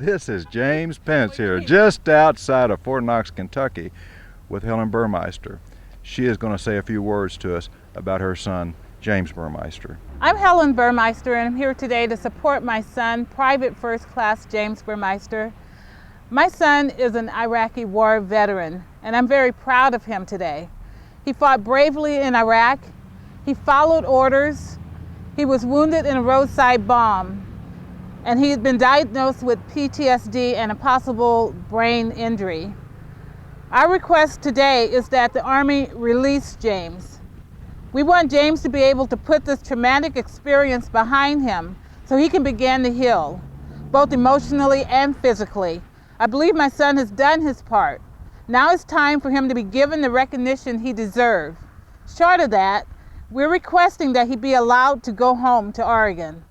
This is James Pence here, just outside of Fort Knox, Kentucky, with Helen Burmeister. She is going to say a few words to us about her son, James Burmeister. I'm Helen Burmeister, and I'm here today to support my son, Private First Class James Burmeister. My son is an Iraqi war veteran, and I'm very proud of him today. He fought bravely in Iraq. He followed orders. He was wounded in a roadside bomb, and he had been diagnosed with PTSD and a possible brain injury. Our request today is that the Army release James. We want James to be able to put this traumatic experience behind him so he can begin to heal, both emotionally and physically. I believe my son has done his part. Now it's time for him to be given the recognition he deserves. Short of that, we're requesting that he be allowed to go home to Oregon.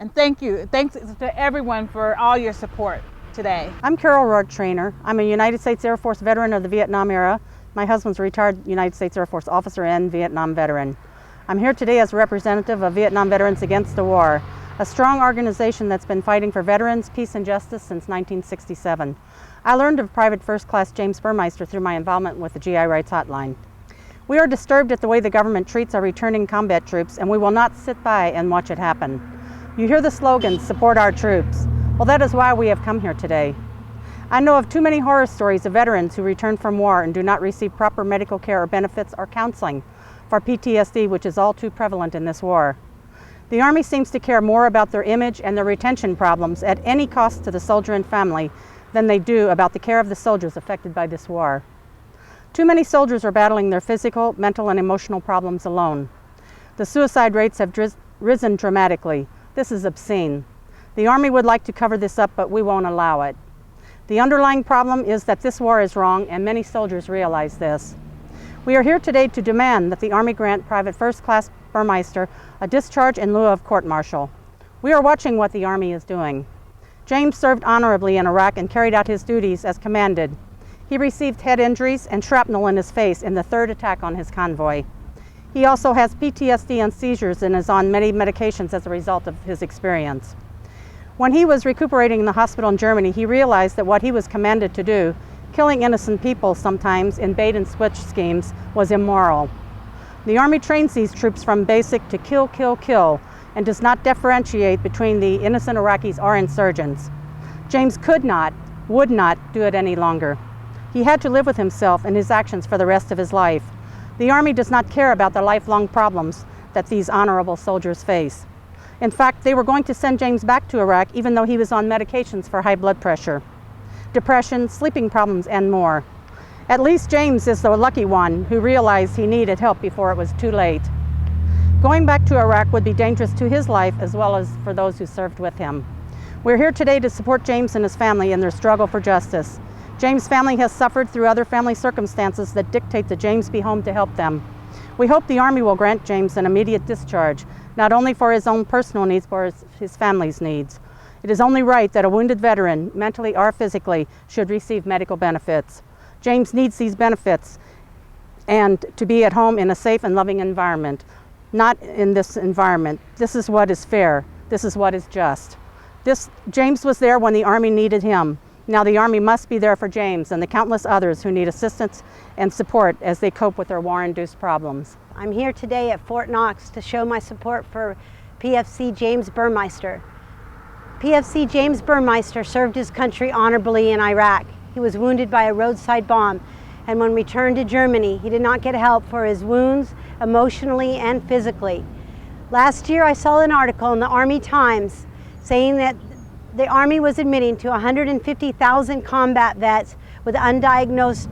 And thank you. Thanks to everyone for all your support today. I'm Carol Rourke Trainer. I'm a United States Air Force veteran of the Vietnam era. My husband's a retired United States Air Force officer and Vietnam veteran. I'm here today as a representative of Vietnam Veterans Against the War, a strong organization that's been fighting for veterans, peace, and justice since 1967. I learned of Private First Class James Burmeister through my involvement with the GI Rights Hotline. We are disturbed at the way the government treats our returning combat troops, and we will not sit by and watch it happen. You hear the slogan, support our troops. Well, that is why we have come here today. I know of too many horror stories of veterans who return from war and do not receive proper medical care or benefits or counseling for PTSD, which is all too prevalent in this war. The Army seems to care more about their image and their retention problems at any cost to the soldier and family than they do about the care of the soldiers affected by this war. Too many soldiers are battling their physical, mental, and emotional problems alone. The suicide rates have risen dramatically. This is obscene. The Army would like to cover this up, but we won't allow it. The underlying problem is that this war is wrong, and many soldiers realize this. We are here today to demand that the Army grant Private First Class Burmeister a discharge in lieu of court-martial. We are watching what the Army is doing. James served honorably in Iraq and carried out his duties as commanded. He received head injuries and shrapnel in his face in the third attack on his convoy. He also has PTSD and seizures and is on many medications as a result of his experience. When he was recuperating in the hospital in Germany, he realized that what he was commanded to do, killing innocent people sometimes in bait and switch schemes, was immoral. The Army trains these troops from basic to kill, kill, kill, and does not differentiate between the innocent Iraqis or insurgents. James would not do it any longer. He had to live with himself and his actions for the rest of his life. The Army does not care about the lifelong problems that these honorable soldiers face. In fact, they were going to send James back to Iraq even though he was on medications for high blood pressure, depression, sleeping problems, and more. At least James is the lucky one who realized he needed help before it was too late. Going back to Iraq would be dangerous to his life as well as for those who served with him. We're here today to support James and his family in their struggle for justice. James' family has suffered through other family circumstances that dictate that James be home to help them. We hope the Army will grant James an immediate discharge, not only for his own personal needs, but for his family's needs. It is only right that a wounded veteran, mentally or physically, should receive medical benefits. James needs these benefits and to be at home in a safe and loving environment, not in this environment. This is what is fair. This is what is just. James was there when the Army needed him. Now the Army must be there for James and the countless others who need assistance and support as they cope with their war-induced problems. I'm here today at Fort Knox to show my support for PFC James Burmeister. PFC James Burmeister served his country honorably in Iraq. He was wounded by a roadside bomb, and when returned to Germany, he did not get help for his wounds emotionally and physically. Last year I saw an article in the Army Times saying that the Army was admitting to 150,000 combat vets with undiagnosed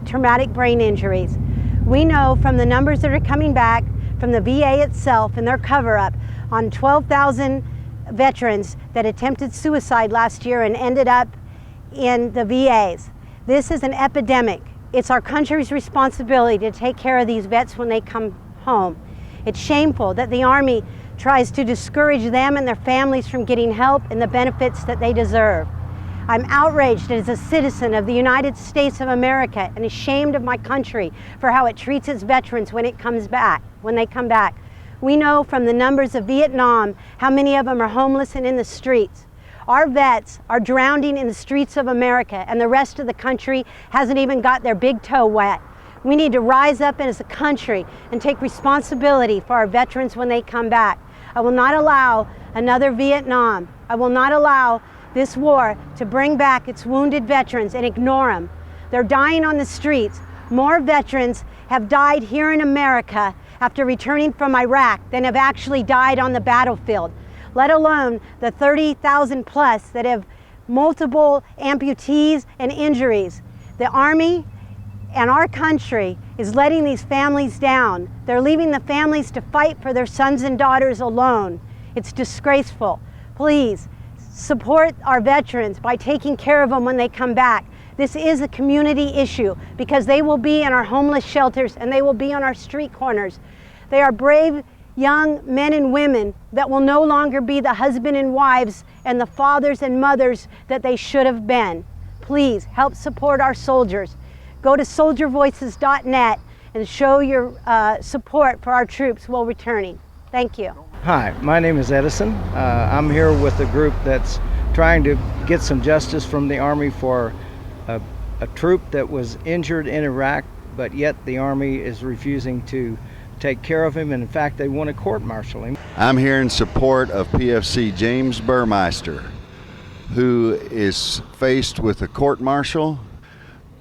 traumatic brain injuries. We know from the numbers that are coming back from the VA itself and their cover-up on 12,000 veterans that attempted suicide last year and ended up in the VAs. This is an epidemic. It's our country's responsibility to take care of these vets when they come home. It's shameful that the Army tries to discourage them and their families from getting help and the benefits that they deserve. I'm outraged as a citizen of the United States of America and ashamed of my country for how it treats its veterans when they come back. We know from the numbers of Vietnam how many of them are homeless and in the streets. Our vets are drowning in the streets of America, and the rest of the country hasn't even got their big toe wet. We need to rise up as a country and take responsibility for our veterans when they come back. I will not allow another Vietnam. I will not allow this war to bring back its wounded veterans and ignore them. They're dying on the streets. More veterans have died here in America after returning from Iraq than have actually died on the battlefield, let alone the 30,000 plus that have multiple amputees and injuries. The Army and our country is letting these families down. They're leaving the families to fight for their sons and daughters alone. It's disgraceful. Please support our veterans by taking care of them when they come back. This is a community issue because they will be in our homeless shelters and they will be on our street corners. They are brave young men and women that will no longer be the husband and wives and the fathers and mothers that they should have been. Please help support our soldiers. Go to soldiervoices.net and show your support for our troops while returning. Thank you. Hi, my name is Edison. I'm here with a group that's trying to get some justice from the Army for a troop that was injured in Iraq, but yet the Army is refusing to take care of him, and in fact they want to court-martial him. I'm here in support of PFC James Burmeister, who is faced with a court-martial.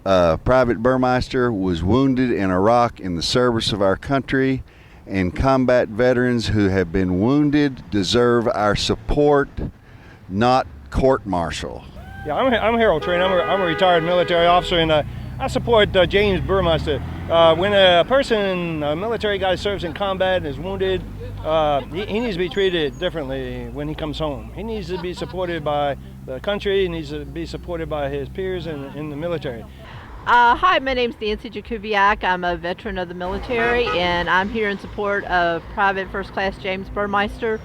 Private Burmeister was wounded in Iraq in the service of our country, and combat veterans who have been wounded deserve our support, not court-martial. Yeah, I'm Harold Train. I'm a retired military officer, and I support James Burmeister. When a military guy serves in combat and is wounded, he needs to be treated differently when he comes home. He needs to be supported by the country. He needs to be supported by his peers in the military. Hi, my name's Nancy Jakubiak. I'm a veteran of the military, and I'm here in support of Private First Class James Burmeister.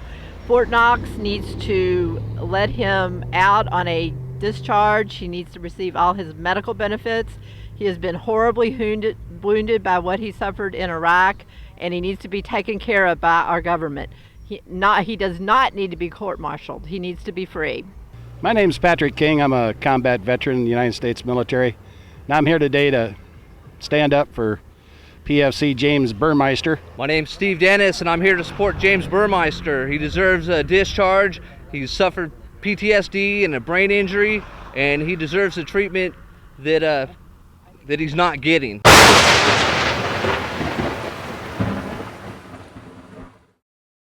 Fort Knox needs to let him out on a discharge. He needs to receive all his medical benefits. He has been horribly wounded by what he suffered in Iraq, and he needs to be taken care of by our government. He does not need to be court-martialed. He needs to be free. My name's Patrick King. I'm a combat veteran in the United States military, and I'm here today to stand up for PFC James Burmeister. My name's Steve Dennis, and I'm here to support James Burmeister. He deserves a discharge. He's suffered PTSD and a brain injury, and he deserves the treatment that he's not getting.